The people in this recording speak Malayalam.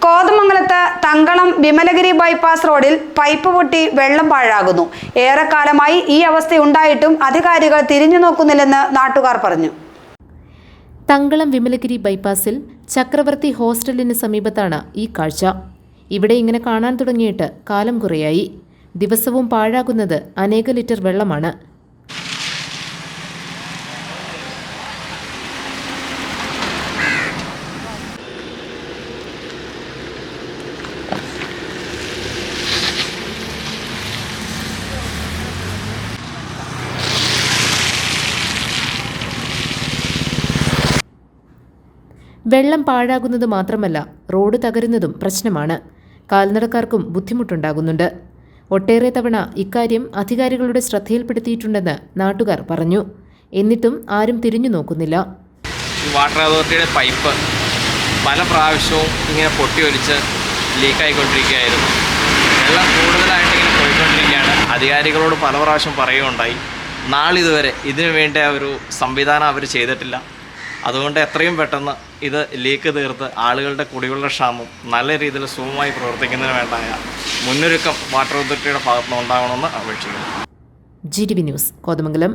കോതമംഗലത്ത് തങ്കളം വിമലഗിരി ബൈപ്പാസ് റോഡിൽ പൈപ്പ് പൊട്ടി വെള്ളം പാഴാകുന്നു. ഏറെക്കാലമായി ഈ അവസ്ഥയുണ്ടായിട്ടും അധികാരികൾ തിരിഞ്ഞു നോക്കുന്നില്ലെന്ന് നാട്ടുകാർ പറഞ്ഞു. തങ്കളം വിമലഗിരി ബൈപ്പാസിൽ ചക്രവർത്തി ഹോസ്റ്റലിന് സമീപത്താണ് ഈ കാഴ്ച. ഇവിടെ ഇങ്ങനെ കാണാൻ തുടങ്ങിയിട്ട് കാലം കുറയായി. ദിവസവും പാഴാകുന്നത് അനേക ലിറ്റർ വെള്ളമാണ്. വെള്ളം പാഴാകുന്നത് മാത്രമല്ല, റോഡ് തകരുന്നതും പ്രശ്നമാണ്. കാൽനടക്കാർക്കും ബുദ്ധിമുട്ടുണ്ടാകുന്നുണ്ട്. ഒട്ടേറെ തവണ ഇക്കാര്യം അധികാരികളുടെ ശ്രദ്ധയിൽപ്പെടുത്തിയിട്ടുണ്ടെന്ന് നാട്ടുകാർ പറഞ്ഞു. എന്നിട്ടും ആരും തിരിഞ്ഞു നോക്കുന്നില്ല. വാട്ടർ അതോറിറ്റിയുടെ പൈപ്പ് പല പ്രാവശ്യവും ഇങ്ങനെ പൊട്ടിയൊലിച്ച് ലീക്കായിക്കൊണ്ടിരിക്കുകയായിരുന്നു. വെള്ളം കൂടുതലായിട്ട് ഇങ്ങനെ പോയിക്കൊണ്ടിരിക്കുകയാണ്. അധികാരികളോട് പല പ്രാവശ്യം പറയുകയുണ്ടായി. നാളിതുവരെ ഇതിനു വേണ്ട ഒരു സംവിധാനം അവർ ചെയ്തിട്ടില്ല. അതുകൊണ്ട് എത്രയും പെട്ടെന്ന് ഇത് ലീക്ക് തീർത്ത് ആളുകളുടെ കുടിവെള്ള ക്ഷാമം നല്ല രീതിയിൽ സുഗമമായി പ്രവർത്തിക്കുന്നതിന് വേണ്ടായ മുന്നൊരുക്കം വാട്ടർ അതോറിറ്റിയുടെ ഭാഗത്തുനിന്ന് ഉണ്ടാകണമെന്ന് അപേക്ഷിക്കുന്നു. GTV news, Kothamangalam.